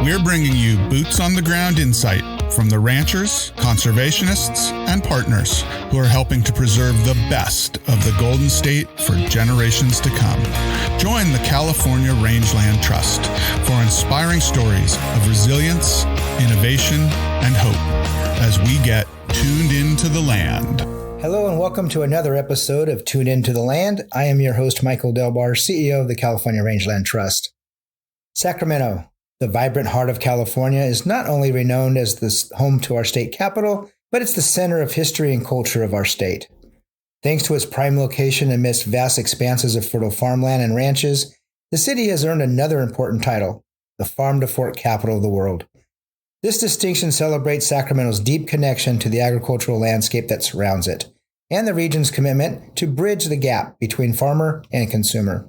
We're bringing you boots on the ground insight from the ranchers, conservationists, and partners who are helping to preserve the best of the Golden State for generations to come. Join the California Rangeland Trust for inspiring stories of resilience, innovation, and hope as we get tuned into the land. Hello and welcome to another episode of Tune Into the Land. I am your host, Michael Delbar, CEO of the California Rangeland Trust. Sacramento, the vibrant heart of California, is not only renowned as the home to our state capital, but it's the center of history and culture of our state. Thanks to its prime location amidst vast expanses of fertile farmland and ranches, the city has earned another important title, the farm-to-fork capital of the world. This distinction celebrates Sacramento's deep connection to the agricultural landscape that surrounds it, and the region's commitment to bridge the gap between farmer and consumer.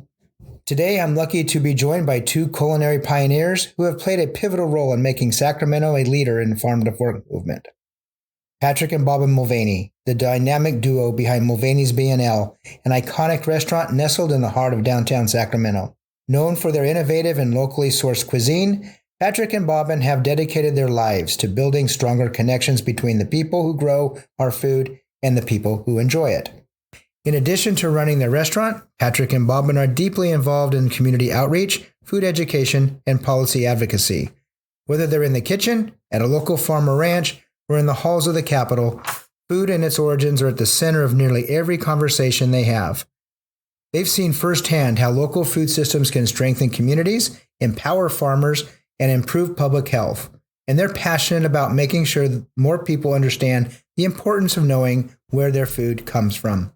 Today, I'm lucky to be joined by two culinary pioneers who have played a pivotal role in making Sacramento a leader in the farm-to-fork movement. Patrick and Bobbin Mulvaney, the dynamic duo behind Mulvaneys B&L, an iconic restaurant nestled in the heart of downtown Sacramento. Known for their innovative and locally sourced cuisine, Patrick and Bobbin have dedicated their lives to building stronger connections between the people who grow our food and the people who enjoy it. In addition to running their restaurant, Patrick and Bobbin are deeply involved in community outreach, food education, and policy advocacy. Whether they're in the kitchen, at a local farm or ranch, or in the halls of the Capitol, food and its origins are at the center of nearly every conversation they have. They've seen firsthand how local food systems can strengthen communities, empower farmers, and improve public health. And they're passionate about making sure that more people understand the importance of knowing where their food comes from.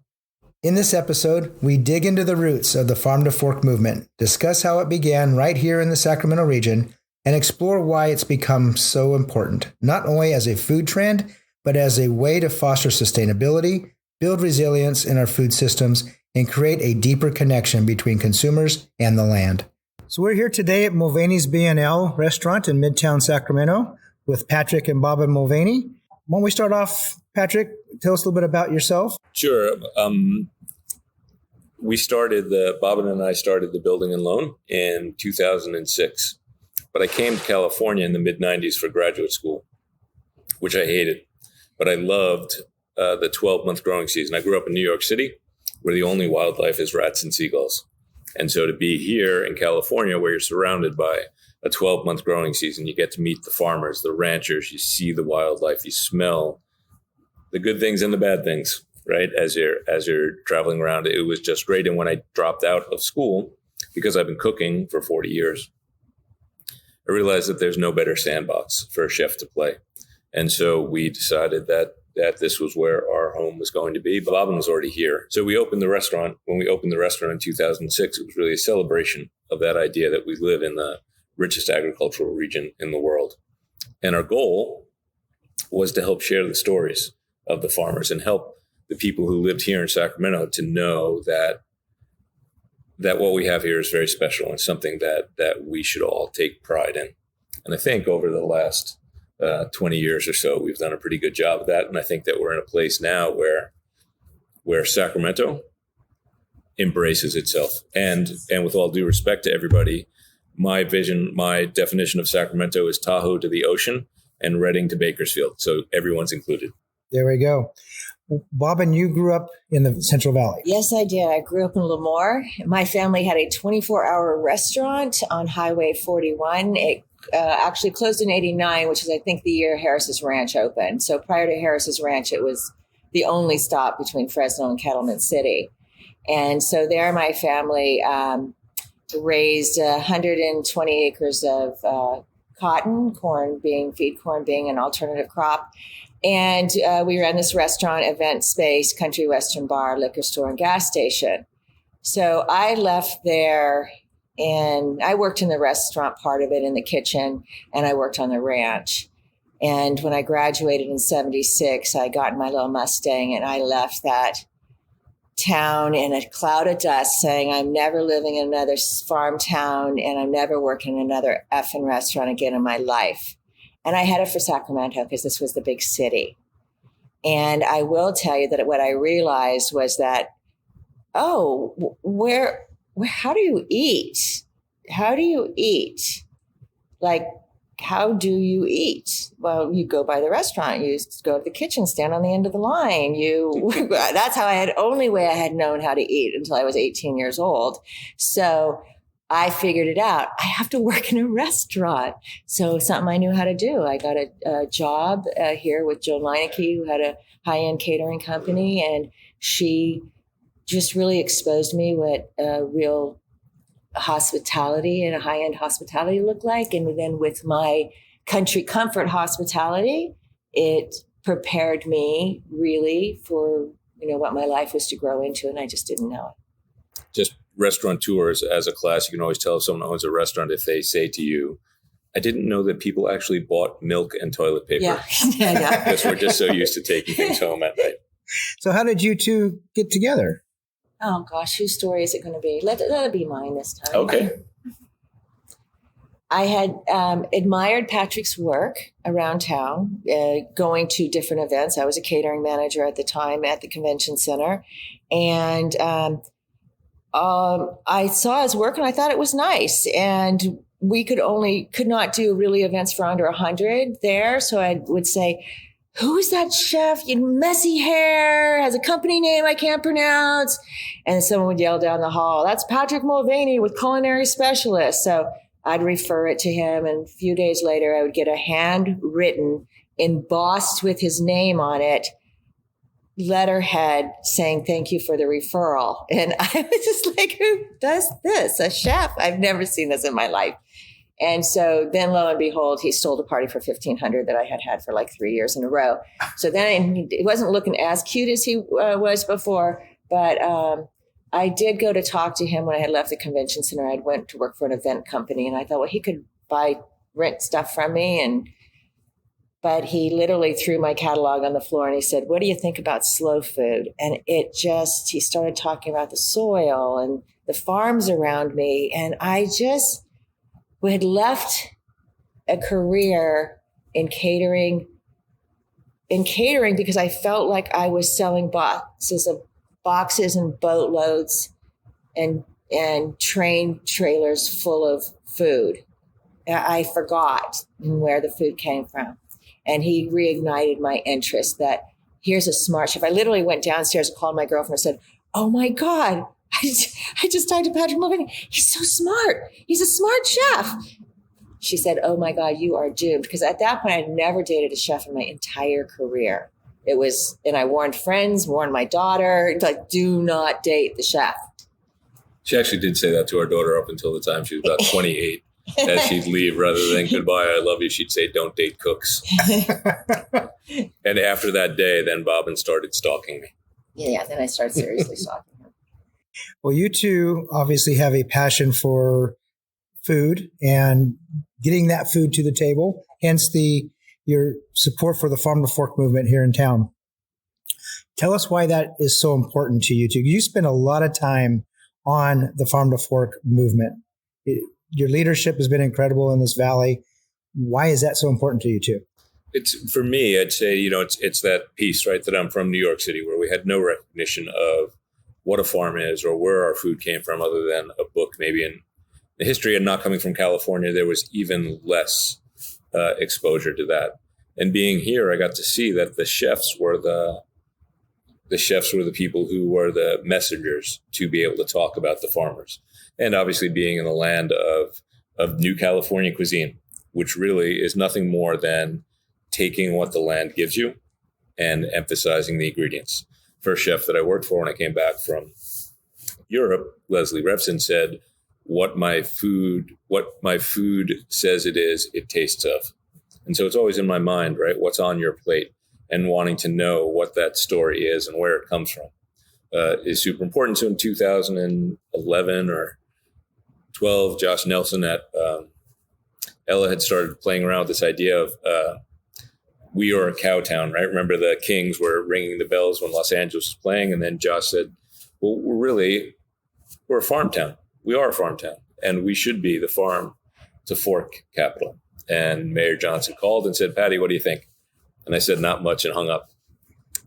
In this episode, we dig into the roots of the farm-to-fork movement, discuss how it began right here in the Sacramento region, and explore why it's become so important, not only as a food trend, but as a way to foster sustainability, build resilience in our food systems, and create a deeper connection between consumers and the land. So we're here today at Mulvaneys B&L restaurant in Midtown Sacramento with Patrick and Bobbin Mulvaney. Why don't we start off, Patrick, tell us a little bit about yourself. Sure. Bobbin and I started the building and loan in 2006. But I came to California in the mid-90s for graduate school, which I hated. But I loved the 12-month growing season. I grew up in New York City, where the only wildlife is rats and seagulls. And so to be here in California, where you're surrounded by a 12-month growing season, you get to meet the farmers, the ranchers, you see the wildlife, you smell the good things and the bad things, right? As you're traveling around, it was just great. And when I dropped out of school, because I've been cooking for 40 years, I realized that there's no better sandbox for a chef to play. And so we decided that this was where our home was going to be. Bobbin was already here. So we opened the restaurant. When we opened the restaurant in 2006, it was really a celebration of that idea that we live in the richest agricultural region in the world. And our goal was to help share the stories of the farmers and help the people who lived here in Sacramento to know that what we have here is very special and something that we should all take pride in. And I think over the last 20 years or so, we've done a pretty good job of that. And I think that we're in a place now where Sacramento embraces itself. And with all due respect to everybody, my definition of Sacramento is Tahoe to the ocean and Redding to Bakersfield. So everyone's included. There we go. Bobbin, you grew up in the Central Valley. Yes, I did. I grew up in Lemoore. My family had a 24-hour restaurant on Highway 41. It actually closed in 89, which is, I think, the year Harris's Ranch opened. So prior to Harris's Ranch, it was the only stop between Fresno and Cattleman City. And so there my family raised 120 acres of cotton, feed corn being an alternative crop. And we ran this restaurant, event space, country western bar, liquor store, and gas station. So I left there and I worked in the restaurant part of it in the kitchen, and I worked on the ranch. And when I graduated in 76, I got in my little Mustang and I left that town in a cloud of dust saying, I'm never living in another farm town and I'm never working in another effing restaurant again in my life. And I headed for Sacramento because this was the big city. And I will tell you that what I realized was that, how do you eat? How do you eat? Like how do you eat? Well, you go by the restaurant, you go to the kitchen, stand on the end of the line. That's how only way I had known how to eat until I was 18 years old. So I figured it out. I have to work in a restaurant. So something I knew how to do. I got a job here with Joe Leineke, who had a high-end catering company, and she just really exposed me what real hospitality and a high-end hospitality looked like. And then with my country comfort hospitality, it prepared me really for, what my life was to grow into. And I just didn't know it. Just restaurateurs as a class, you can always tell if someone owns a restaurant if they say to you, I didn't know that people actually bought milk and toilet paper. Yeah. Because we're just so used to taking things home at night. So how did you two get together? Oh gosh, whose story is it going to be? Let it be mine this time. Okay. I had admired Patrick's work around town, going to different events. I was a catering manager at the time at the convention center. And I saw his work and I thought it was nice. And we could not do really events for under 100 there. So I would say, who is that chef? Messy hair, has a company name I can't pronounce. And someone would yell down the hall, that's Patrick Mulvaney with Culinary Specialist. So I'd refer it to him. And a few days later, I would get a handwritten, embossed with his name on it, letterhead saying, thank you for the referral. And I was just like, who does this? A chef? I've never seen this in my life. And so then lo and behold, he stole a party for $1,500 that I had for like 3 years in a row. So then it wasn't looking as cute as he was before, but I did go to talk to him when I had left the convention center. I went to work for an event company and I thought, well, he could rent stuff from me. But he literally threw my catalog on the floor and he said, what do you think about slow food? And he started talking about the soil and the farms around me. And we had left a career in catering because I felt like I was selling boxes and boatloads and train trailers full of food. I forgot where the food came from. And he reignited my interest that here's a smart chef. I literally went downstairs and called my girlfriend and said, oh my God, I just talked to Patrick Mulvaney. He's so smart. He's a smart chef. She said, oh my God, you are doomed. Because at that point, I had never dated a chef in my entire career. And I warned my daughter, like, do not date the chef. She actually did say that to our daughter up until the time she was about 28. As she'd leave, rather than goodbye, I love you, she'd say, don't date cooks. And after that day, then Bobbin started stalking me. Yeah, then I started seriously stalking him. Well, you two obviously have a passion for food and getting that food to the table, hence your support for the Farm to Fork movement here in town. Tell us why that is so important to you two. You spend a lot of time on the Farm to Fork movement. Your leadership has been incredible in this valley. Why is that so important to you two? It's, for me, I'd say, it's that piece, right, that I'm from New York City, where we had no recognition of what a farm is or where our food came from other than a book. Maybe in the history of not coming from California, there was even less exposure to that. And being here, I got to see that the chefs were the people who were the messengers to be able to talk about the farmers. And obviously being in the land of New California cuisine, which really is nothing more than taking what the land gives you and emphasizing the ingredients. First chef that I worked for when I came back from Europe, Leslie Revson, said, what my food says it is, it tastes of. And so it's always in my mind, right? What's on your plate, and wanting to know what that story is and where it comes from is super important. So in 2011 or 12, Josh Nelson at Ella had started playing around with this idea of we are a cow town, right? Remember the Kings were ringing the bells when Los Angeles was playing. And then Josh said, well, we're a farm town. We are a farm town, and we should be the farm to fork capital. And Mayor Johnson called and said, Patty, what do you think? And I said, not much, and hung up.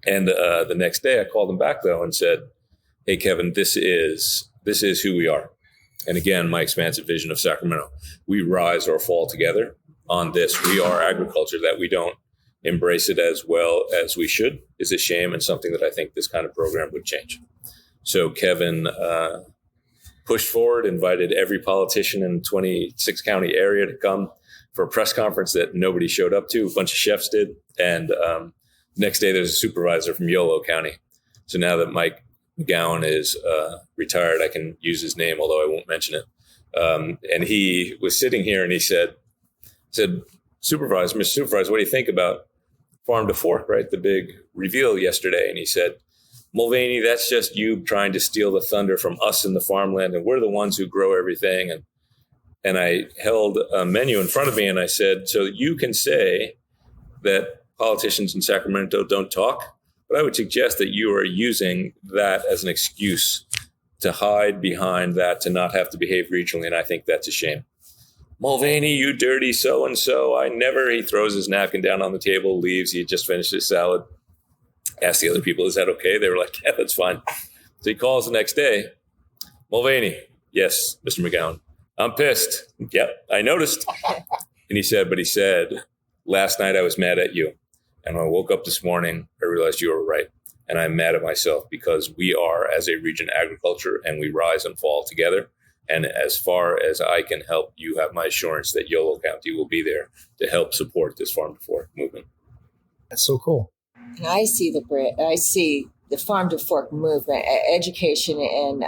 And the next day I called him back though and said, hey, Kevin, this is who we are. And again, my expansive vision of Sacramento, we rise or fall together on this. We are agriculture. That we don't embrace it as well as we should is a shame, and something that I think this kind of program would change. So Kevin pushed forward, invited every politician in the 26 county area to come for a press conference that nobody showed up to. A bunch of chefs did. And next day, there's a supervisor from Yolo County. So now that Mike McGowan is retired, I can use his name, although I won't mention it. And he was sitting here and he said, Supervisor, Mr. Supervisor, what do you think about Farm to Fork, right? The big reveal yesterday. And he said, Mulvaney, that's just you trying to steal the thunder from us in the farmland, and we're the ones who grow everything. And I held a menu in front of me and I said, so you can say that politicians in Sacramento don't talk, but I would suggest that you are using that as an excuse to hide behind that, to not have to behave regionally. And I think that's a shame. Mulvaney, you dirty so-and-so. He throws his napkin down on the table, leaves. He had just finished his salad. Asked the other people, is that okay? They were like, yeah, that's fine. So he calls the next day. Mulvaney, yes, Mr. McGowan, I'm pissed. Yeah, I noticed. And he said, last night I was mad at you. And when I woke up this morning, I realized you were right. And I'm mad at myself because we are, as a region, agriculture, and we rise and fall together. And as far as I can help, you have my assurance that Yolo County will be there to help support this Farm to Fork movement. That's so cool. And I see the Farm to Fork movement. Education and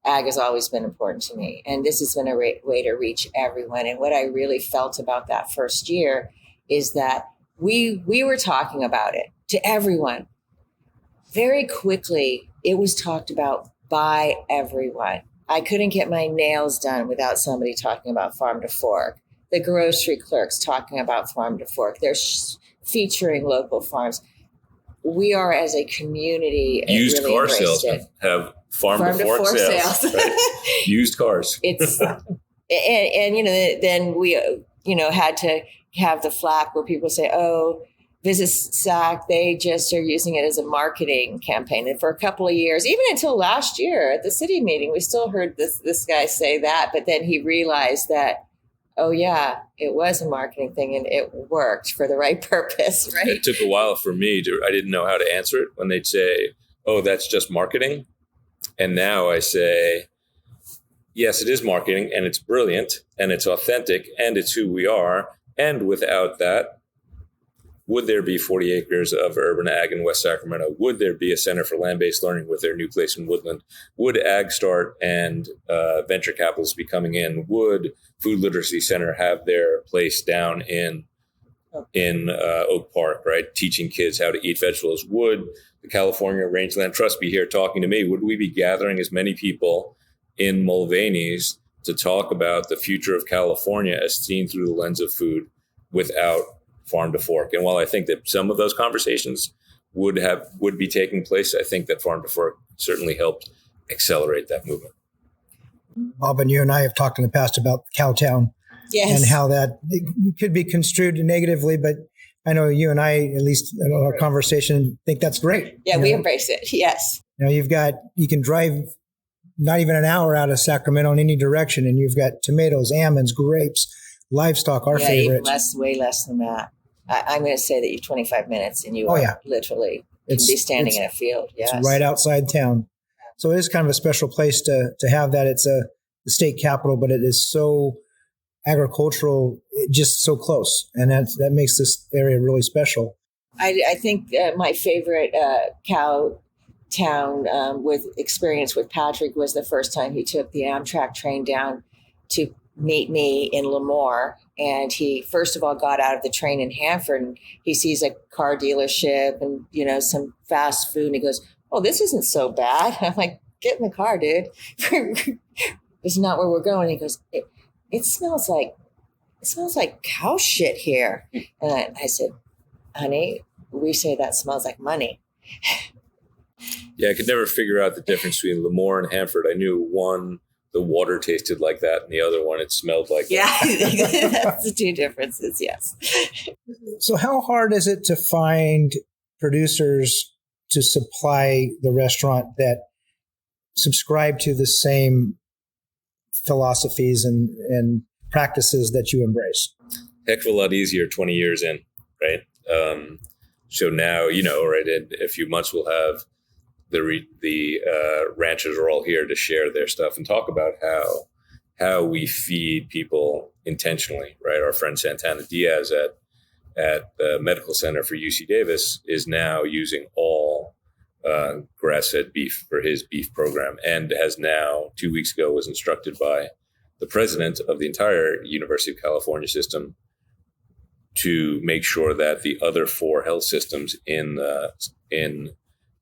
ag has always been important to me. And this has been a way to reach everyone. And what I really felt about that first year is that we were talking about it to everyone. Very quickly, it was talked about by everyone. I couldn't get my nails done without somebody talking about Farm to Fork. The grocery clerks talking about Farm to Fork. They're featuring local farms. We are, as a community, used really car salesmen have farm to fork sales. Right? Used cars. It's and then we had to have the flack where people say, "Oh, Visit SAC, they just are using it as a marketing campaign." And for a couple of years, even until last year at the city meeting, we still heard this guy say that. But then he realized that, oh, yeah, it was a marketing thing and it worked for the right purpose, right? It took a while for me I didn't know how to answer it when they'd say, oh, that's just marketing. And now I say, yes, it is marketing, and it's brilliant and it's authentic and it's who we are. And without that, would there be 40 acres of urban ag in West Sacramento? Would there be a center for land-based learning with their new place in Woodland? Would Ag Start and venture capitalists be coming in? Would Food Literacy Center have their place down in Oak Park, right? Teaching kids how to eat vegetables? Would the California Rangeland Trust be here talking to me? Would we be gathering as many people in Mulvaneys to talk about the future of California as seen through the lens of food without Farm to Fork? And while I think that some of those conversations would be taking place, I think that Farm to Fork certainly helped accelerate that movement. Bobbin, you and I have talked in the past about Cowtown, yes, and how that could be construed negatively, but I know you and I, at least in our conversation, think that's great. Yeah, we embrace it. Yes. You can drive not even an hour out of Sacramento in any direction, and you've got tomatoes, almonds, grapes, livestock, our favorite. Way less than that. I'm going to say that you're 25 minutes and you are literally be standing in a field. Yes. It's right outside town. So it is kind of a special place to have that. It's the state capital, but it is so agricultural, just so close. And that makes this area really special. I think my favorite cow town with experience with Patrick was the first time he took the Amtrak train down to meet me in Lemoore. And he, first of all, got out of the train in Hanford and he sees a car dealership and, some fast food. And he goes, oh, this isn't so bad. I'm like, get in the car, dude. This is not where we're going. He goes, it smells like cow shit here. And I said, honey, we say that smells like money. Yeah, I could never figure out the difference between Lemoore and Hanford. I knew one, the water tasted like that, and the other one, it smelled like that. That's the two differences, yes. So how hard is it to find producers to supply the restaurant that subscribe to the same philosophies and practices that you embrace? Heck of a lot easier 20 years in, right? So now, right, in a few months we'll have the ranchers are all here to share their stuff and talk about how we feed people intentionally, right? Our friend Santana Diaz at the medical center for UC Davis is now using all grass-fed beef for his beef program, and has now 2 weeks ago was instructed by the president of the entire University of California system to make sure that the other 4 health systems in the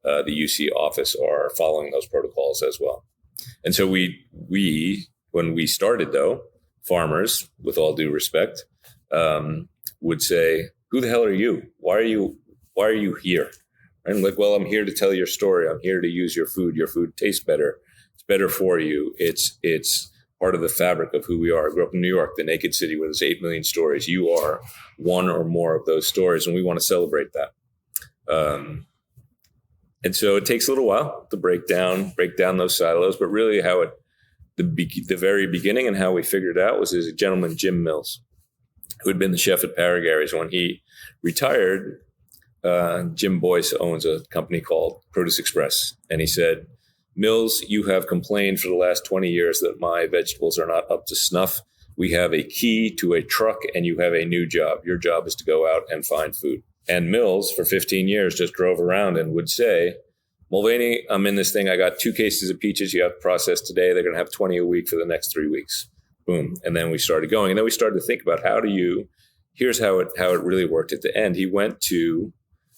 UC office are following those protocols as well. And so we when we started, though, farmers, with all due respect, would say, "Who the hell are you? Why are you here?" And I'm like, "Well, I'm here to tell your story. I'm here to use your food. Your food tastes better. It's better for you. It's part of the fabric of who we are." I grew up in New York, the naked city where there's 8 million stories. You are one or more of those stories, and we want to celebrate that. And so it takes a little while to break down those silos, but really the very beginning and how we figured it out was there's a gentleman, Jim Mills, who had been the chef at Paragary's. When he retired, Jim Boyce owns a company called Produce Express. And he said, "Mills, you have complained for the last 20 years that my vegetables are not up to snuff. We have a key to a truck and you have a new job. Your job is to go out and find food." And Mills, for 15 years, just drove around and would say, "Mulvaney, I'm in this thing. I got 2 cases of peaches you have to process today. They're going to have 20 a week for the next 3 weeks." Boom. And then we started going. And then we started to think about here's how it really worked at the end. He went to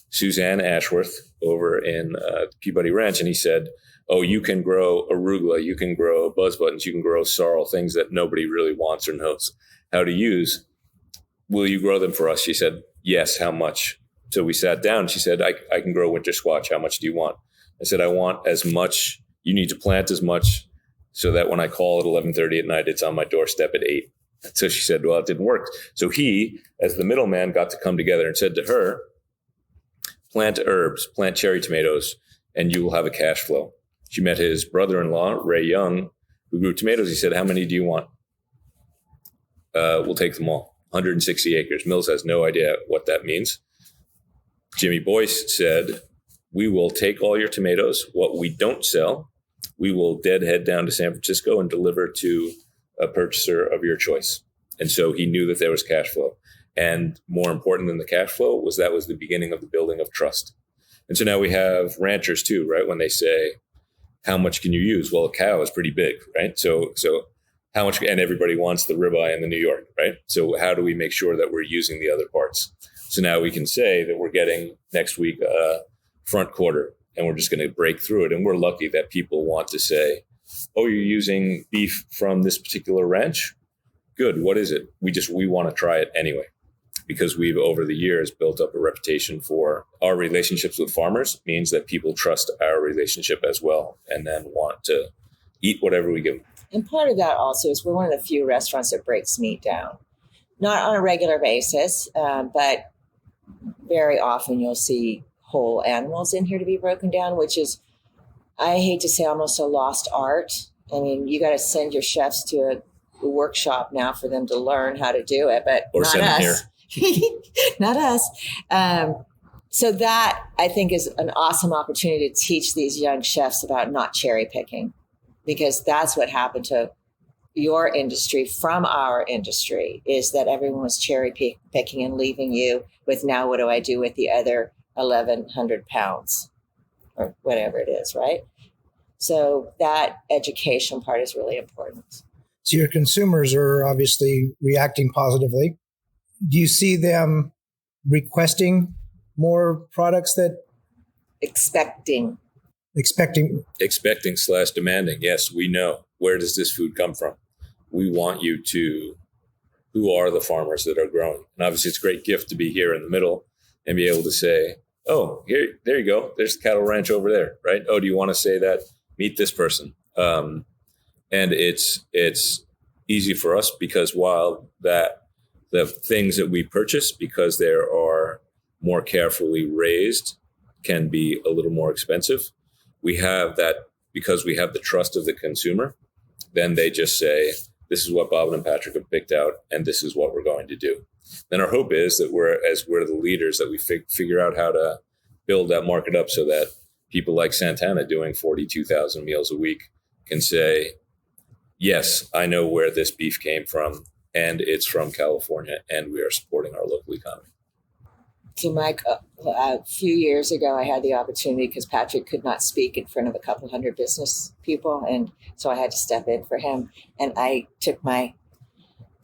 Suzanne Ashworth over in Peabody Ranch, and he said, "Oh, you can grow arugula, you can grow buzz buttons, you can grow sorrel, things that nobody really wants or knows how to use. Will you grow them for us?" She said, "Yes, how much?" So we sat down. She said, I can grow winter squash. How much do you want?" I said, "I want as much. You need to plant as much so that when I call at 11:30 at night, it's on my doorstep at 8. So she said, "Well, it didn't work." So he, as the middleman, got to come together and said to her, "Plant herbs, plant cherry tomatoes, and you will have a cash flow." She met his brother-in-law, Ray Young, who grew tomatoes. He said, "How many do you want?" "We'll take them all. 160 acres. Mills has no idea what that means. Jimmy Boyce said, "We will take all your tomatoes. What we don't sell, we will deadhead down to San Francisco and deliver to a purchaser of your choice." And so he knew that there was cash flow. And more important than the cash flow was that was the beginning of the building of trust. And so now we have ranchers too, right? When they say, "How much can you use?" Well, a cow is pretty big, right? So how much, and everybody wants the ribeye in the New York, right? So how do we make sure that we're using the other parts? So now we can say that we're getting next week front quarter, and we're just going to break through it. And we're lucky that people want to say, "Oh, you're using beef from this particular ranch? Good. What is it?" We want to try it anyway, because we've over the years built up a reputation for our relationships with farmers means that people trust our relationship as well, and then want to eat whatever we give them. And part of that also is we're one of the few restaurants that breaks meat down, not on a regular basis, but very often you'll see whole animals in here to be broken down, which is, I hate to say, almost a lost art. I mean, you got to send your chefs to a workshop now for them to learn how to do it, but or not us. Not us. So that, I think, is an awesome opportunity to teach these young chefs about not cherry picking, because that's what happened to your industry from our industry, is that everyone was cherry picking and leaving you with, now what do I do with the other 1,100 pounds or whatever it is, right? So that education part is really important. So your consumers are obviously reacting positively. Do you see them requesting more products that Expecting / demanding. Yes, we know. Where does this food come from? We want you to, who are the farmers that are growing? And obviously it's a great gift to be here in the middle and be able to say, "Oh, there you go. There's the cattle ranch over there," right? "Oh, do you want to say that? Meet this person." And it's easy for us because while the things that we purchase, because they are more carefully raised, can be a little more expensive, we have that because we have the trust of the consumer. Then they just say, this is what Bobbin and Patrick have picked out, and this is what we're going to do. Then our hope is that we're the leaders, that we figure out how to build that market up so that people like Santana doing 42,000 meals a week can say, yes, I know where this beef came from, and it's from California, and we are supporting our local economy. So, Mike, a few years ago, I had the opportunity, because Patrick could not speak in front of a couple hundred business people, and so I had to step in for him. And I took my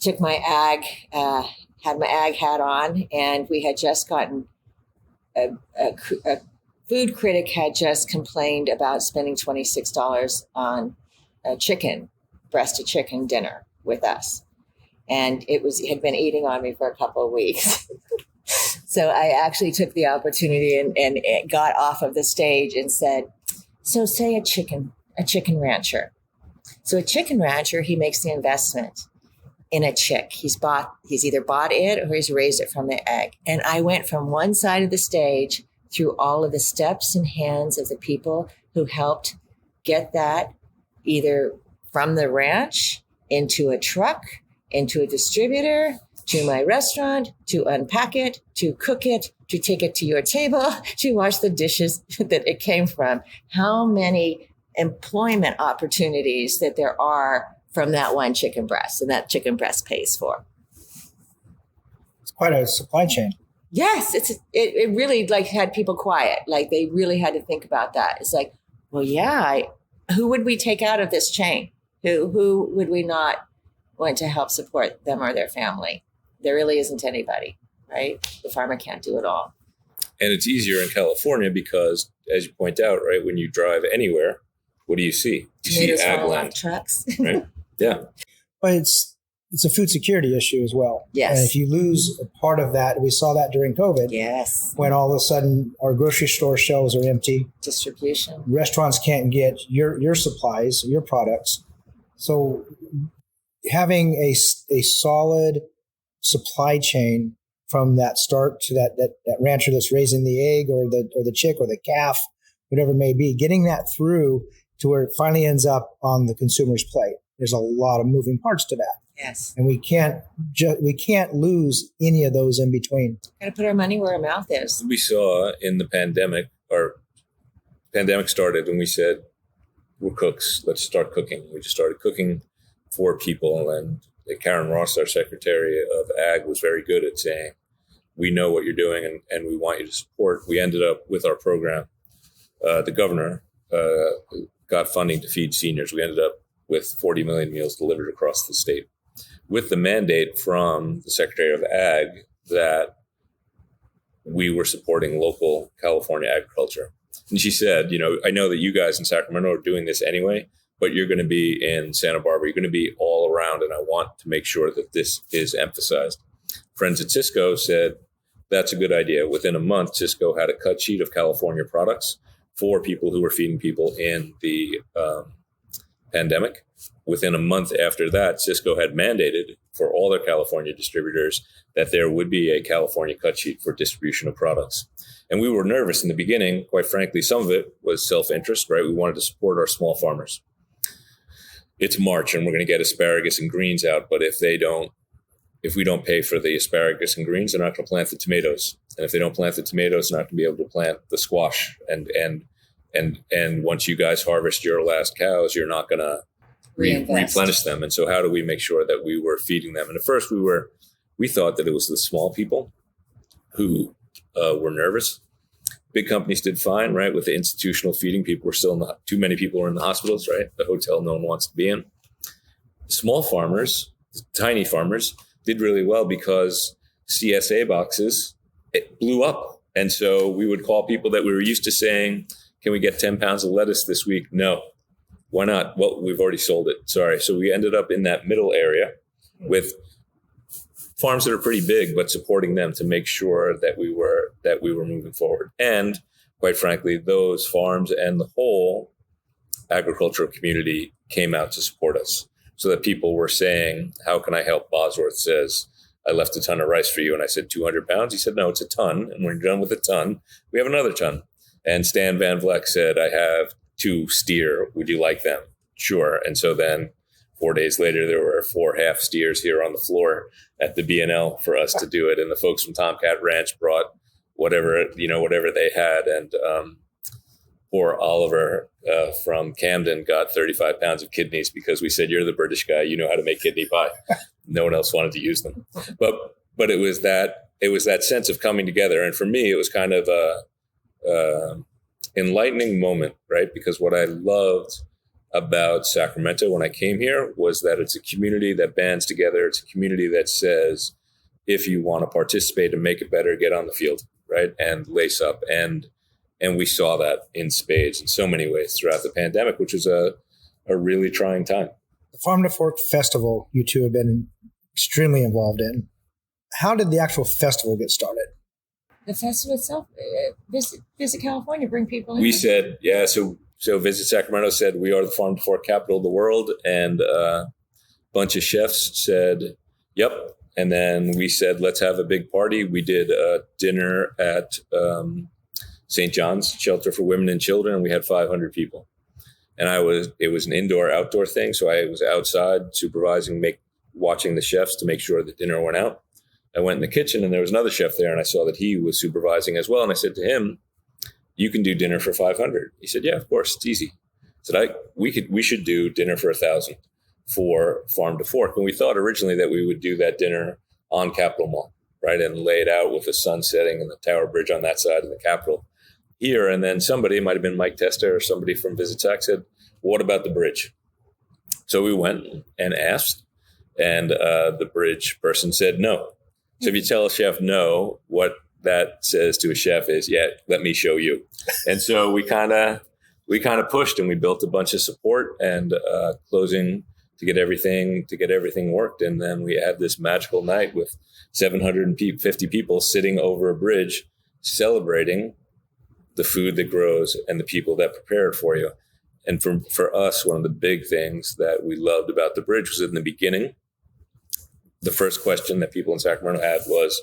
ag, had my ag hat on, and we had just gotten a food critic had just complained about spending $26 on a breast of chicken dinner with us, and it had been eating on me for a couple of weeks. So I actually took the opportunity and got off of the stage and said, so say a chicken rancher. So a chicken rancher, he makes the investment in a chick. He's either bought it or he's raised it from the egg. And I went from one side of the stage through all of the steps and hands of the people who helped get that either from the ranch into a truck, into a distributor, to my restaurant, to unpack it, to cook it, to take it to your table, to wash the dishes that it came from. How many employment opportunities that there are from that one chicken breast, and that chicken breast pays for. It's quite a supply chain. Yes, it really had people quiet. They really had to think about that. It's well, yeah, who would we take out of this chain? Who would we not want to help support them or their family? There really isn't anybody, right? The farmer can't do it all. And it's easier in California because, as you point out, right, when you drive anywhere, what do you see? You Tomatoes see ag fall land. off trucks. Right? Yeah. But it's a food security issue as well. Yes. And if you lose a part of that, we saw that during COVID. Yes. When all of a sudden our grocery store shelves are empty. Distribution. Restaurants can't get your supplies, your products. So having a solid supply chain from that start to that rancher that's raising the egg or the chick or the calf, whatever it may be, getting that through to where it finally ends up on the consumer's plate. There's a lot of moving parts to that. Yes. And we can't lose any of those in between. Got to put our money where our mouth is. We saw in the pandemic started and we said, we're cooks, let's start cooking. We just started cooking for people, and Karen Ross, our Secretary of Ag, was very good at saying, we know what you're doing and we want you to support. We ended up with our program. The governor got funding to feed seniors. We ended up with 40 million meals delivered across the state, with the mandate from the Secretary of Ag that we were supporting local California agriculture. And she said, I know that you guys in Sacramento are doing this anyway, but you're going to be in Santa Barbara. You're going to be all around, and I want to make sure that this is emphasized. Friends at Cisco said, that's a good idea. Within a month, Cisco had a cut sheet of California products for people who were feeding people in the pandemic. Within a month after that, Cisco had mandated for all their California distributors that there would be a California cut sheet for distribution of products. And we were nervous in the beginning. Quite frankly, some of it was self-interest, right? We wanted to support our small farmers. It's March and we're going to get asparagus and greens out, but if we don't pay for the asparagus and greens, they're not going to plant the tomatoes. And if they don't plant the tomatoes, they're not going to be able to plant the squash. And once you guys harvest your last cows, you're not going to replenish them. And so how do we make sure that we were feeding them? And at first we thought that it was the small people who were nervous. Big companies did fine, right? With the institutional feeding, people were still too many people were in the hospitals, right? The hotel no one wants to be in. Small farmers, tiny farmers, did really well because CSA boxes, it blew up. And so we would call people that we were used to saying, can we get 10 pounds of lettuce this week? No. Why not? Well, we've already sold it. Sorry. So we ended up in that middle area with farms that are pretty big, but supporting them to make sure that we were moving forward. And quite frankly, those farms and the whole agricultural community came out to support us, so that people were saying, how can I help? Bosworth says, I left a ton of rice for you. And I said, 200 pounds. He said, no, it's a ton. And when you're done with a ton, we have another ton. And Stan Van Vleck said, I have 2 steer. Would you like them? Sure. And so then 4 days later, there were 4 half steers here on the floor at the B&L for us to do it. And the folks from Tomcat Ranch brought whatever they had. And poor Oliver from Camden got 35 pounds of kidneys because we said, you're the British guy, you know how to make kidney pie. No one else wanted to use them. But it was that sense of coming together. And for me, it was kind of a enlightening moment, right? Because what I loved about Sacramento when I came here was that it's a community that bands together. It's a community that says, if you want to participate and make it better, get on the field, right? And lace up. And we saw that in spades in so many ways throughout the pandemic, which was a really trying time. The Farm to Fork Festival, you two have been extremely involved in. How did the actual festival get started? The festival itself, Visit California, bring people in. We said, yeah, so Visit Sacramento said, we are the Farm to Fork capital of the world. And a bunch of chefs said, yep. And then we said, let's have a big party. We did a dinner at St. John's Shelter for Women and Children, and we had 500 people. And it was an indoor-outdoor thing, so I was outside supervising, watching the chefs to make sure the dinner went out. I went in the kitchen, and there was another chef there, and I saw that he was supervising as well. And I said to him, you can do dinner for 500. He said, yeah, of course, it's easy. I said, we should do dinner for 1,000 for Farm to Fork. And we thought originally that we would do that dinner on Capitol Mall, right, and lay it out with the sun setting and the Tower Bridge on that side and the Capitol here. And then somebody, it might have been Mike Testa or somebody from Visit Sac, said, what about the bridge? So we went and asked, and the bridge person said no. So if you tell a chef no, what that says to a chef is, yeah, let me show you. And so we kind of pushed, and we built a bunch of support and closing to get everything worked. And then we had this magical night with 750 people sitting over a bridge celebrating the food that grows and the people that prepare it for you. And for us, one of the big things that we loved about the bridge was in the beginning, the first question that people in Sacramento had was,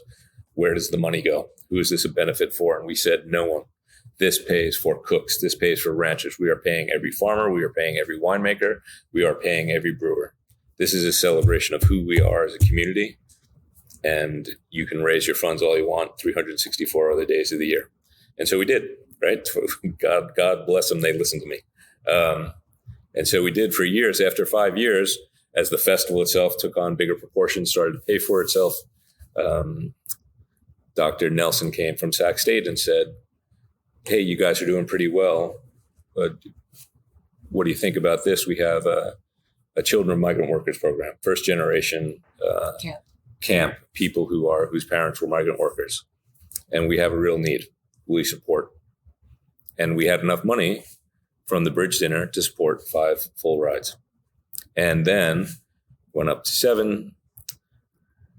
where does the money go? Who is this a benefit for? And we said, no one. This pays for cooks. This pays for ranchers. We are paying every farmer. We are paying every winemaker. We are paying every brewer. This is a celebration of who we are as a community. And you can raise your funds all you want 364 other days of the year. And so we did, right? God bless them. They listened to me. And so we did for years. After 5 years, as the festival itself took on bigger proportions, started to pay for itself, Dr. Nelson came from Sac State and said, hey, you guys are doing pretty well. But what do you think about this? We have a children of migrant workers program, first generation camp, people whose parents were migrant workers. And we have a real need. We support. And we had enough money from the bridge dinner to support 5 full rides. And then went up to 7.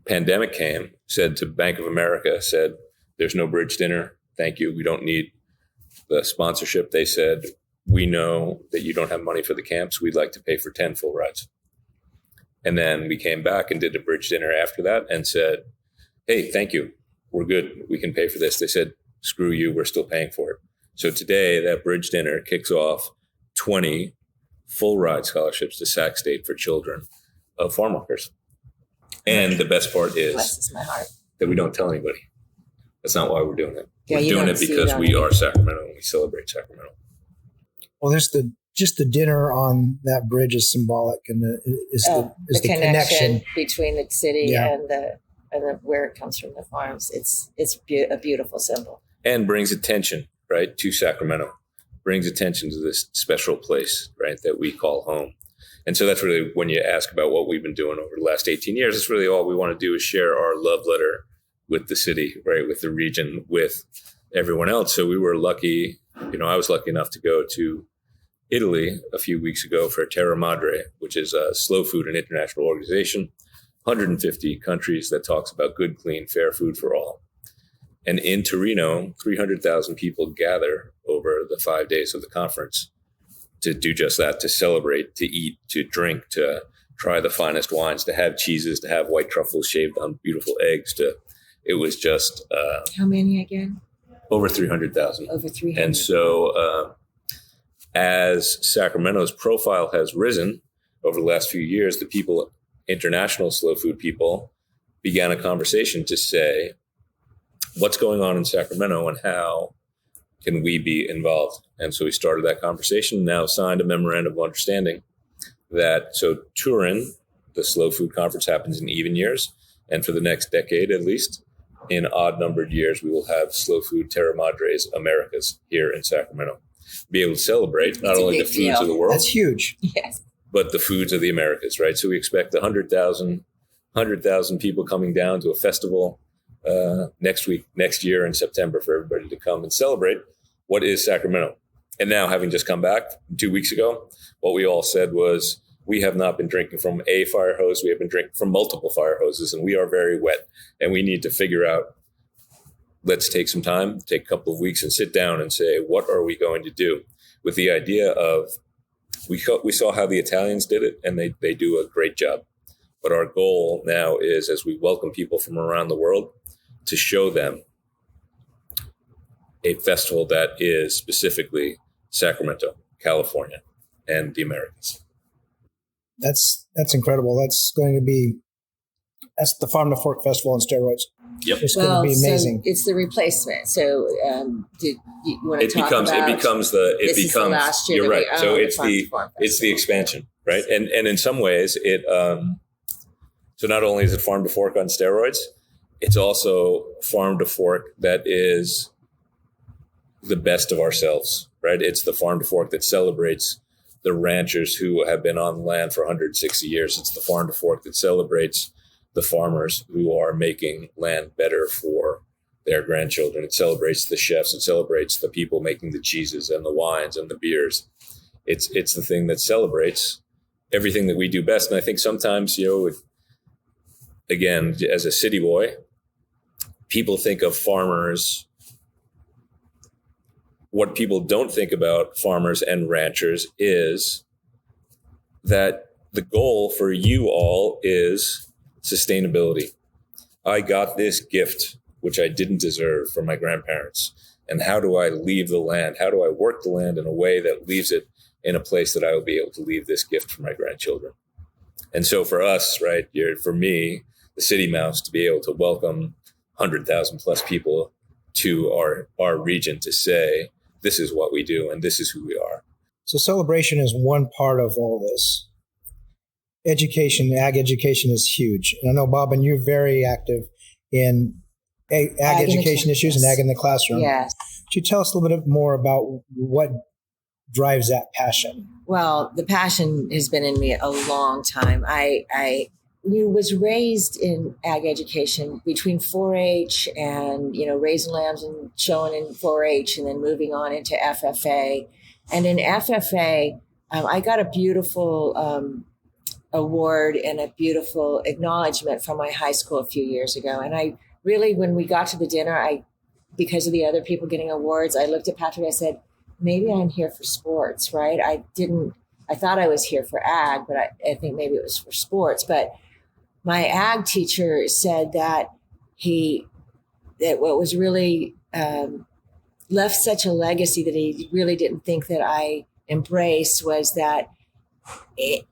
Pandemic came, said to Bank of America, said, there's no bridge dinner. Thank you. We don't need the sponsorship. They said, we know that you don't have money for the camps. We'd like to pay for 10 full rides. And then we came back and did a bridge dinner after that and said, hey, thank you. We're good. We can pay for this. They said, screw you. We're still paying for it. So today that bridge dinner kicks off 20 full ride scholarships to Sac State for children of farm workers. And the best part is that we don't tell anybody. That's not why we're doing it. Yeah, we're doing it because we are Sacramento and we celebrate Sacramento. Well, there's the dinner on that bridge is symbolic, and the connection between the city and the where it comes from, the farms. It's a beautiful symbol, and brings attention, right, to Sacramento. Brings attention to this special place, right, that we call home. And so that's really, when you ask about what we've been doing over the last 18 years, it's really all we want to do is share our love letter with the city, right, with the region, with everyone else. So we were lucky, I was lucky enough to go to Italy a few weeks ago for Terra Madre, which is a slow food and international organization, 150 countries that talks about good, clean, fair food for all. And in Torino, 300,000 people gather over the 5 days of the conference to do just that, to celebrate, to eat, to drink, to try the finest wines, to have cheeses, to have white truffles shaved on beautiful eggs. It was just... How many again? Over 300,000. Over 300. And so as Sacramento's profile has risen, over the last few years, the people, international slow food people, began a conversation to say, what's going on in Sacramento and how can we be involved? And so we started that conversation, now signed a memorandum of understanding that, so Turin, the slow food conference, happens in even years. And for the next decade, at least, in odd numbered years, we will have Slow Food Terra Madres Americas here in Sacramento. Be able to celebrate not only the foods of the world. That's huge. Yes. But the foods of the Americas, right? So we expect 100,000 people coming down to a festival next year in September for everybody to come and celebrate what is Sacramento. And now, having just come back 2 weeks ago, what we all said was, we have not been drinking from a fire hose. We have been drinking from multiple fire hoses, and we are very wet. And we need to figure out, let's take some time, take a couple of weeks and sit down and say, what are we going to do? With the idea of, we saw how the Italians did it, and they do a great job. But our goal now is, as we welcome people from around the world, to show them a festival that is specifically Sacramento, California, and the Americas. That's incredible. That's the Farm to Fork Festival on steroids. Yep. It's going to be amazing. So it's the replacement. So did you want to talk about? It becomes the last year. You're right. So it's the expansion, right? And in some ways it. So not only is it Farm to Fork on steroids, it's also Farm to Fork that is the best of ourselves, right? It's the Farm to Fork that celebrates the ranchers who have been on land for 160 years. It's the Farm to Fork that celebrates the farmers who are making land better for their grandchildren. It celebrates the chefs. It celebrates the people making the cheeses and the wines and the beers. It's the thing that celebrates everything that we do best. And I think sometimes, again, as a city boy, people think of farmers. What people don't think about farmers and ranchers is that the goal for you all is sustainability. I got this gift, which I didn't deserve, from my grandparents. And how do I leave the land? How do I work the land in a way that leaves it in a place that I will be able to leave this gift for my grandchildren? And so for us, right, for me, the City Mouse, to be able to welcome 100,000 plus people to our region to say, this is what we do and this is who we are. So celebration is one part of all this. Education, ag education is huge. And I know, Bobbin, you're very active in ag education issues and ag in the classroom. Yes. Could you tell us a little bit more about what drives that passion? Well, the passion has been in me a long time. I was raised in ag education between 4-H and, raising lambs and showing in 4-H and then moving on into FFA. And in FFA, I got a beautiful award and a beautiful acknowledgement from my high school a few years ago. And I really, when we got to the dinner, because of the other people getting awards, I looked at Patrick, I said, maybe I'm here for sports, right? I thought I was here for ag, but I think maybe it was for sports. But my ag teacher said that what was really left such a legacy that he really didn't think that I embraced was that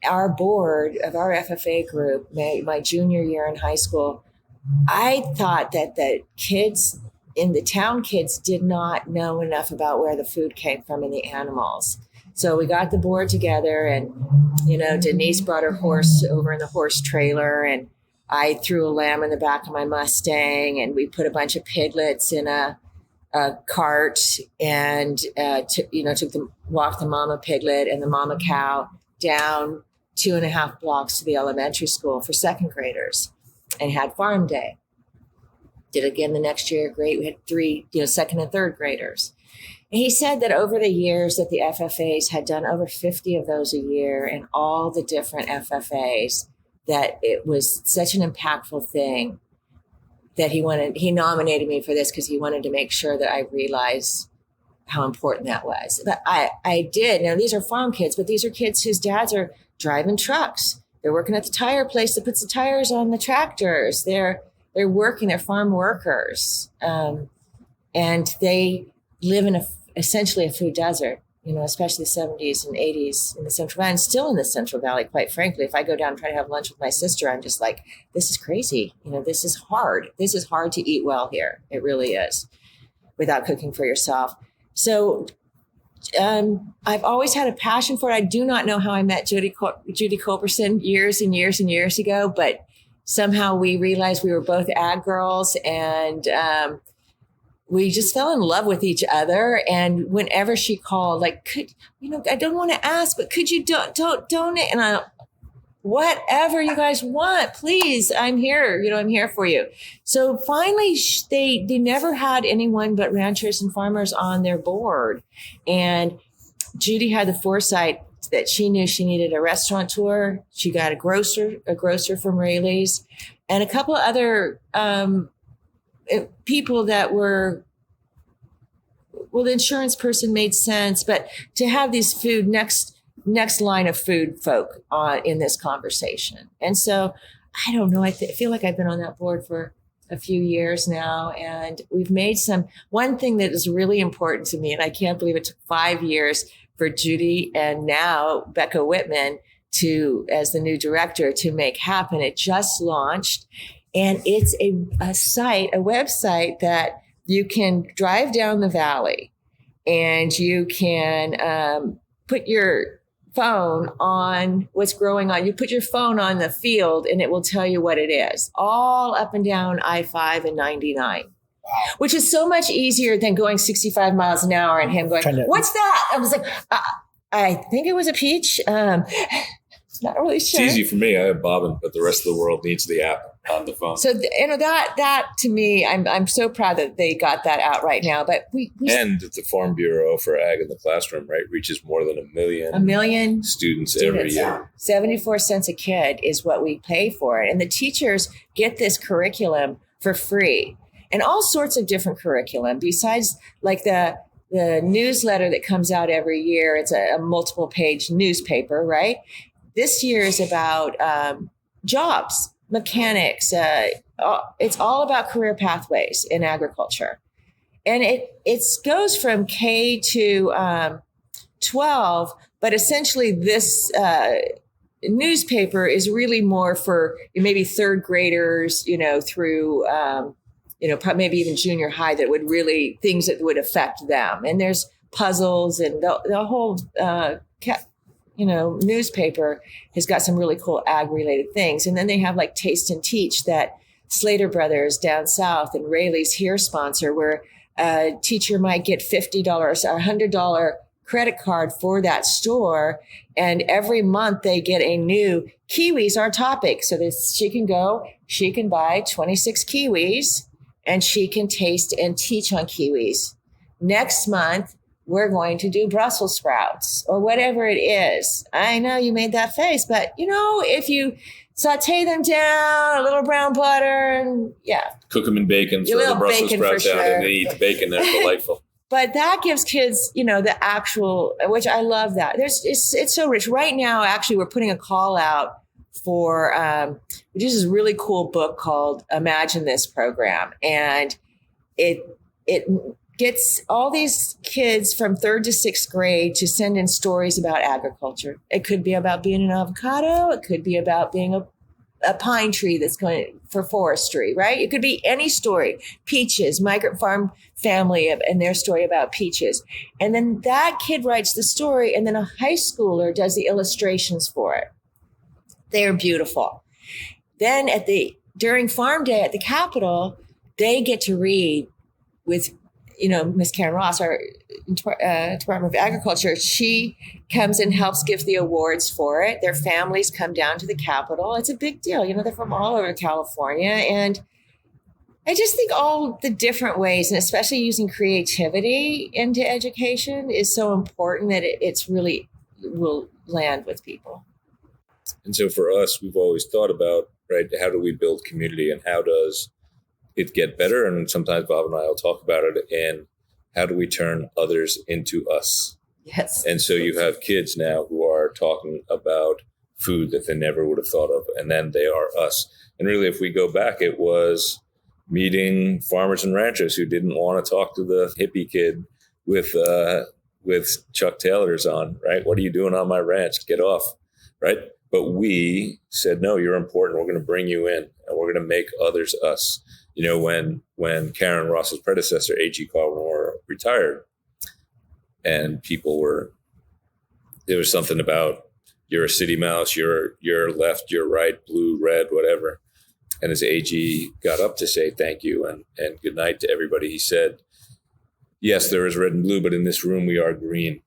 our board of our FFA group, my junior year in high school, I thought that the kids in the town did not know enough about where the food came from and the animals. So we got the board together and, Denise brought her horse over in the horse trailer and I threw a lamb in the back of my Mustang and we put a bunch of piglets in a cart and, walked the mama piglet and the mama cow down 2.5 blocks to the elementary school for second graders and had farm day. Did again the next year. Great. We had 3, second and third graders. And he said that over the years that the FFAs had done over 50 of those a year and all the different FFAs, that it was such an impactful thing that he nominated me for this because he wanted to make sure that I realized how important that was. But I did. Now, these are farm kids, but these are kids whose dads are driving trucks. They're working at the tire place that puts the tires on the tractors. They're working, they're farm workers. And they live in essentially a food desert. especially the 70s and 80s in the Central Valley, and still in the Central Valley, quite frankly. If I go down and try to have lunch with my sister, I'm just like, this is crazy. This is hard. This is hard to eat well here. It really is, without cooking for yourself. So I've always had a passion for it. I do not know how I met Judy Culberson years and years and years ago, but somehow we realized we were both ag girls, and we just fell in love with each other. And whenever she called, like, I don't want to ask, but could you donate? And whatever you guys want, please, I'm here. I'm here for you. So finally, they never had anyone but ranchers and farmers on their board. And Judy had the foresight that she knew she needed a restaurateur. She got a grocer from Rayleigh's, and a couple of other people that were, the insurance person made sense, but to have these next line of food folk in this conversation. And so I don't know, I feel like I've been on that board for a few years now, and we've made one thing that is really important to me, and I can't believe it took 5 years for Judy and now Becca Whitman as the new director, to make happen. It just launched. And it's a website that you can drive down the valley, and you can put your phone on what's growing on. You put your phone on the field, and it will tell you what it is, all up and down I-5 and 99, which is so much easier than going 65 miles an hour and him going, what's that? I was like, I think it was a peach. Not really sure. It's easy for me. I have Bobbin, but the rest of the world needs the app on the phone. So that to me, I'm so proud that they got that out right now. But and the Farm Bureau for Ag in the Classroom, right, reaches more than a million students every year. 74 cents a kid is what we pay for it, and the teachers get this curriculum for free, and all sorts of different curriculum besides like the newsletter that comes out every year. It's a multiple page newspaper, right? This year is about jobs, mechanics. It's all about career pathways in agriculture. And it goes from K to 12, but essentially this newspaper is really more for maybe third graders, through, maybe even junior high, that would really, things that would affect them. And there's puzzles, and the whole newspaper has got some really cool ag related things. And then they have like Taste and Teach that Slater Brothers down south and Rayleigh's here sponsor, where a teacher might get $50 or $100 credit card for that store. And every month they get a new kiwis are topic. So she can buy 26 kiwis, and she can taste and teach on kiwis. Next month, we're going to do Brussels sprouts or whatever it is. I know you made that face, but if you saute them down, a little brown butter, and cook them in bacon, throw the Brussels sprouts out, and they eat the bacon. They're delightful. But that gives kids, the actual, which I love that. It's so rich. Right now, actually, we're putting a call out for, which is this really cool book called Imagine This program. And it gets all these kids from 3rd to 6th grade to send in stories about agriculture. It could be about being an avocado. It could be about being a pine tree that's going for forestry, right? It could be any story. Peaches, migrant farm family, and their story about peaches. And then that kid writes the story, and then a high schooler does the illustrations for it. They're beautiful. Then during Farm Day at the Capitol, they get to read with Miss Karen Ross, our Department of Agriculture. She comes and helps give the awards for it. Their families come down to the Capitol. It's a big deal. They're from all over California. And I just think all the different ways, and especially using creativity into education, is so important that it's really will land with people. And so for us, we've always thought about, right, how do we build community, and how does it get better? And sometimes Bob and I will talk about it. And how do we turn others into us? Yes. And so you have kids now who are talking about food that they never would have thought of, and then they are us. And really, if we go back, it was meeting farmers and ranchers who didn't want to talk to the hippie kid with with Chuck Taylor's on, right? What are you doing on my ranch? Get off, right? But we said, no, you're important. We're going to bring you in, and we're going to make others us. You know, when Karen Ross's predecessor, A.G. Carl Moore, retired, and there was something about, you're a city mouse, you're left, you're right, blue, red, whatever. And as AG got up to say thank you and good night to everybody, he said, yes, there is red and blue, but in this room we are green.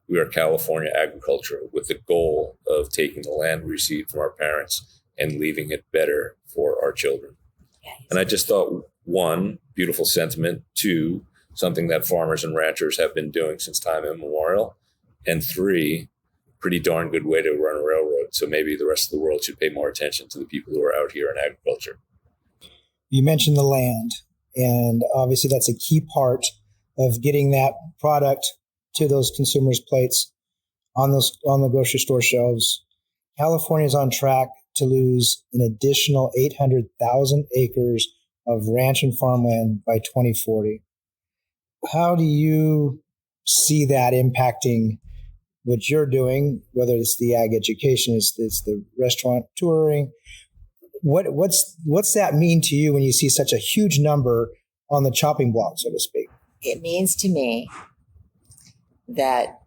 We are California agriculture, with the goal of taking the land we received from our parents and leaving it better for our children. Yes. And I just thought, one, beautiful sentiment. Two, something that farmers and ranchers have been doing since time immemorial. And three, pretty darn good way to run a railroad. So maybe the rest of the world should pay more attention to the people who are out here in agriculture. You mentioned the land, and obviously that's a key part of getting that product to those consumers' plates on the grocery store shelves. California is on track to lose an additional 800,000 acres of ranch and farmland by 2040. How do you see that impacting what you're doing, whether it's the ag education, it's the restaurant touring? What's that mean to you when you see such a huge number on the chopping block, so to speak? It means to me that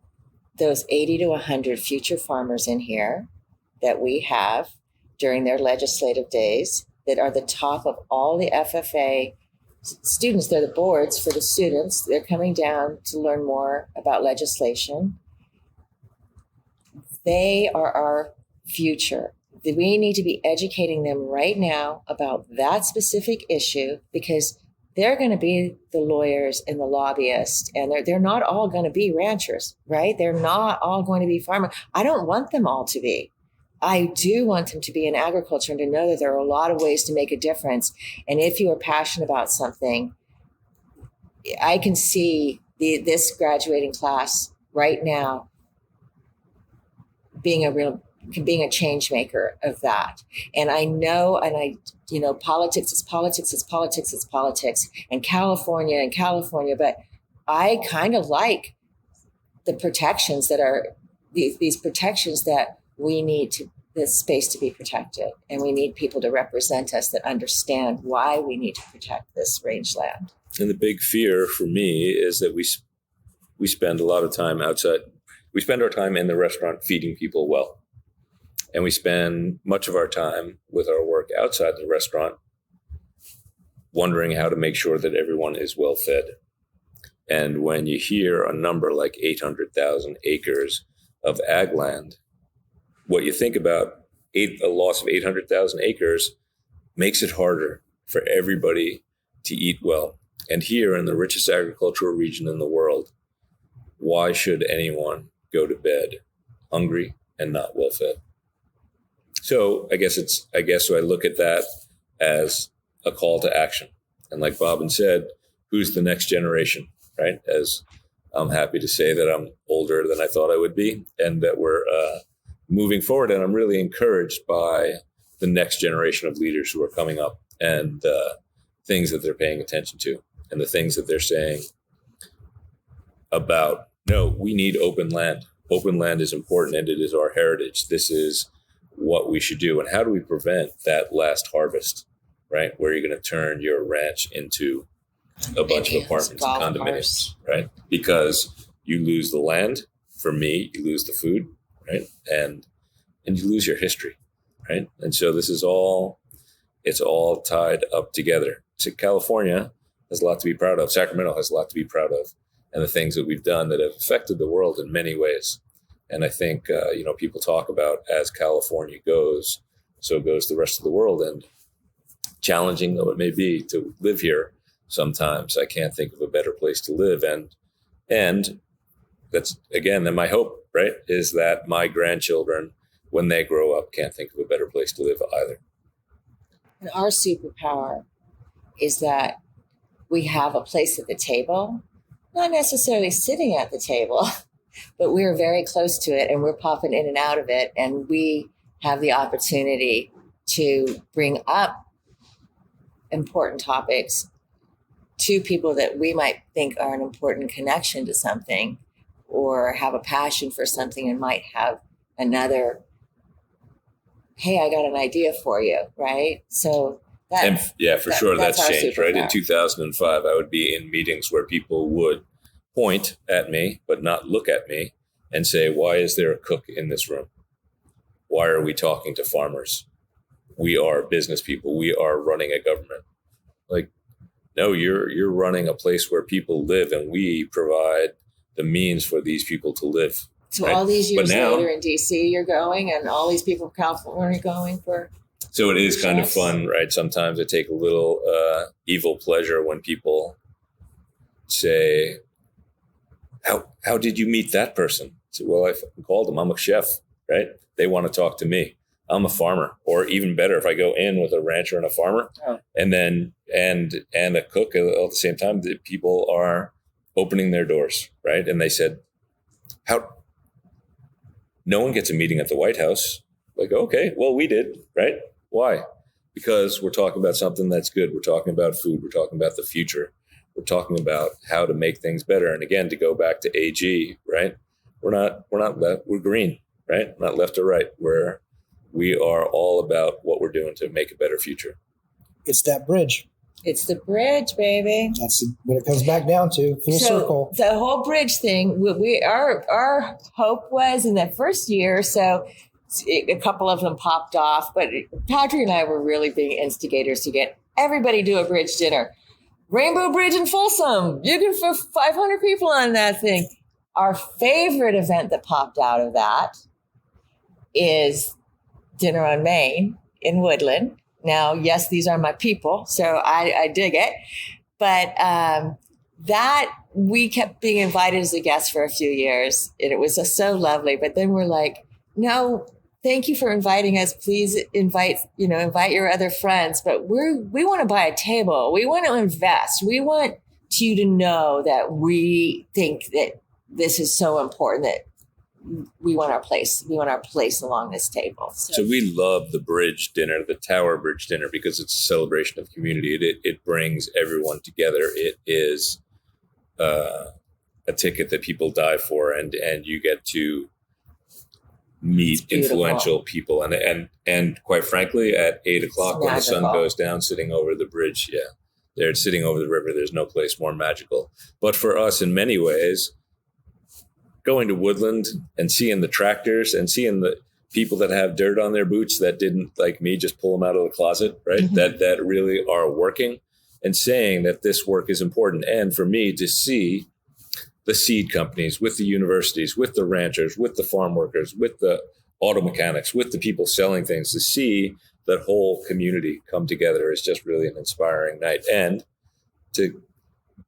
those 80 to 100 future farmers in here that we have during their legislative days, that are the top of all the FFA students, they're the boards for the students, they're coming down to learn more about legislation. They are our future. We need to be educating them right now about that specific issue, because they're going to be the lawyers and the lobbyists, and they're not all going to be ranchers, right? They're not all going to be farmers. I don't want them all to be. I do want them to be in agriculture and to know that there are a lot of ways to make a difference. And if you are passionate about something, I can see this graduating class right now being a change maker of that. And I know, politics is politics, it's politics, it's politics, and California, but I kind of like the protections that are these protections that we need this space to be protected. And we need people to represent us that understand why we need to protect this rangeland. And the big fear for me is that we spend a lot of time outside. We spend our time in the restaurant feeding people well. And we spend much of our time with our work outside the restaurant wondering how to make sure that everyone is well fed. And when you hear a number like 800,000 acres of ag land, what you think about a loss of 800,000 acres makes it harder for everybody to eat well. And here in the richest agricultural region in the world, why should anyone go to bed hungry and not well fed? So I guess I look at that as a call to action. And like Bobbin said, who's the next generation, right? As I'm happy to say that I'm older than I thought I would be, and that we're moving forward. And I'm really encouraged by the next generation of leaders who are coming up, and things that they're paying attention to, and the things that they're saying about, no, we need open land. Open land is important, and it is our heritage. This is what we should do. And how do we prevent that last harvest, right? Where you're going to turn your ranch into a bunch of apartments and condominiums, right? Because you lose the land. For me, you lose the food, right? And you lose your history, right? And so it's all tied up together. So California has a lot to be proud of. Sacramento has a lot to be proud of, and the things that we've done that have affected the world in many ways. And I think, people talk about, as California goes, so goes the rest of the world. And challenging though it may be to live here, sometimes I can't think of a better place to live. And that's, again, then my hope, right, is that my grandchildren, when they grow up, can't think of a better place to live either. And our superpower is that we have a place at the table, not necessarily sitting at the table, but we're very close to it, and we're popping in and out of it. And we have the opportunity to bring up important topics to people that we might think are an important connection to something, or have a passion for something and might have another, hey, I got an idea for you, right? So that's changed, right? In 2005, I would be in meetings where people would point at me, but not look at me and say, why is there a cook in this room? Why are we talking to farmers? We are business people. We are running a government. Like, no, you're running a place where people live, and we provide the means for these people to live. So right? all these years later in DC, you're going, and all these people from California going for. So it is kind of fun, right? Sometimes I take a little evil pleasure when people say, how did you meet that person? I say, well, I called them. I'm a chef, right? They want to talk to me. I'm a farmer. Or even better, if I go in with a rancher and a farmer, and then and a cook at the same time, the people are opening their doors, right? And they said, no one gets a meeting at the White House. Like, okay, well, we did, right? Why? Because we're talking about something that's good. We're talking about food. We're talking about the future. We're talking about how to make things better. And again, to go back to AG, right? We're not left. We're green, right? Not left or right. We are all about what we're doing to make a better future. It's that bridge. It's the bridge, baby. That's what it comes back down to. Full circle. The whole bridge thing. Our hope was in that first year. So a couple of them popped off, but Patrick and I were really being instigators to get everybody to a bridge dinner. Rainbow Bridge in Folsom. You can fit 500 people on that thing. Our favorite event that popped out of that is Dinner on Main in Woodland. Now, yes, these are my people, so I dig it. But that we kept being invited as a guest for a few years, and it was so lovely. But then we're like, no, thank you for inviting us. Please invite your other friends. But we want to buy a table. We want to invest. We want you to know that we think that this is so important that we want our place. We want our place along this table. So we love the bridge dinner, the Tower Bridge dinner, because it's a celebration of community. It brings everyone together. It is a ticket that people die for, and you get to meet influential people. And quite frankly, at 8:00 when the sun goes down, sitting over the bridge, they're sitting over the river. There's no place more magical. But for us, in many ways, going to Woodland and seeing the tractors and seeing the people that have dirt on their boots that didn't, like me, just pull them out of the closet, right? Mm-hmm. That really are working, and saying that this work is important. And for me to see the seed companies with the universities, with the ranchers, with the farm workers, with the auto mechanics, with the people selling things, to see that whole community come together is just really an inspiring night. And to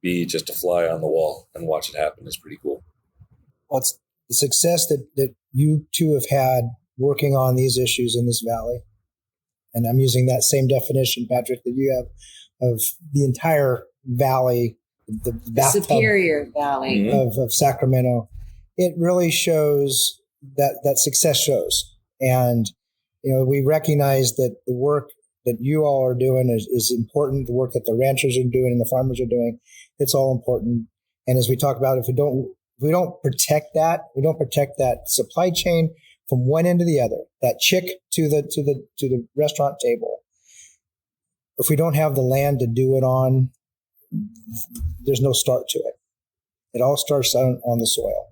be just a fly on the wall and watch it happen is pretty cool. Well, it's the success that you two have had working on these issues in this valley. And I'm using that same definition, Patrick, that you have of the entire valley, the Superior Valley of Sacramento. It really shows that success shows. And, we recognize that the work that you all are doing is important. The work that the ranchers are doing and the farmers are doing, it's all important. And as we talk about, if we don't protect that supply chain from one end to the other, that chick to the restaurant table. If we don't have the land to do it on, there's no start to it. It all starts on the soil.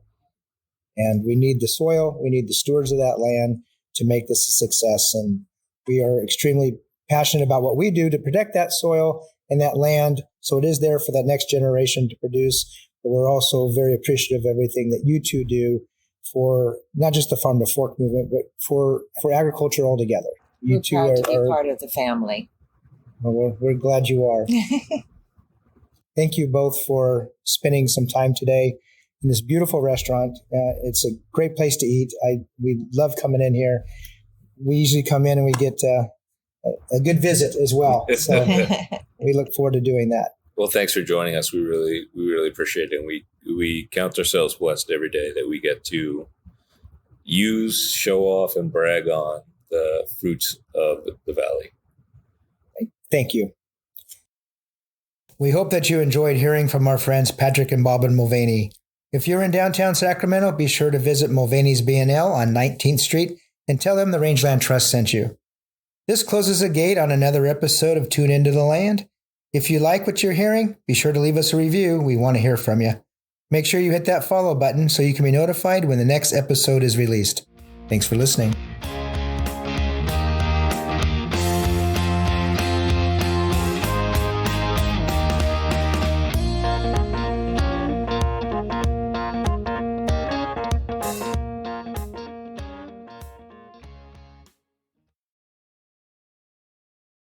And we need the soil. We need the stewards of that land to make this a success. And we are extremely passionate about what we do to protect that soil and that land so it is there for that next generation to produce. But we're also very appreciative of everything that you two do for not just the farm to fork movement, but for agriculture altogether. We're proud to be part of the family. Well, we're glad you are. Thank you both for spending some time today in this beautiful restaurant. It's a great place to eat. We love coming in here. We usually come in and we get a good visit as well. So we look forward to doing that. Well, thanks for joining us. We really appreciate it. And we count ourselves blessed every day that we get to use, show off, and brag on the fruits of the valley. Thank you. We hope that you enjoyed hearing from our friends Patrick and Bobbin Mulvaney. If you're in downtown Sacramento, be sure to visit Mulvaneys B&L on 19th Street and tell them the Rangeland Trust sent you. This closes the gate on another episode of Tune Into the Land. If you like what you're hearing, be sure to leave us a review. We want to hear from you. Make sure you hit that follow button so you can be notified when the next episode is released. Thanks for listening.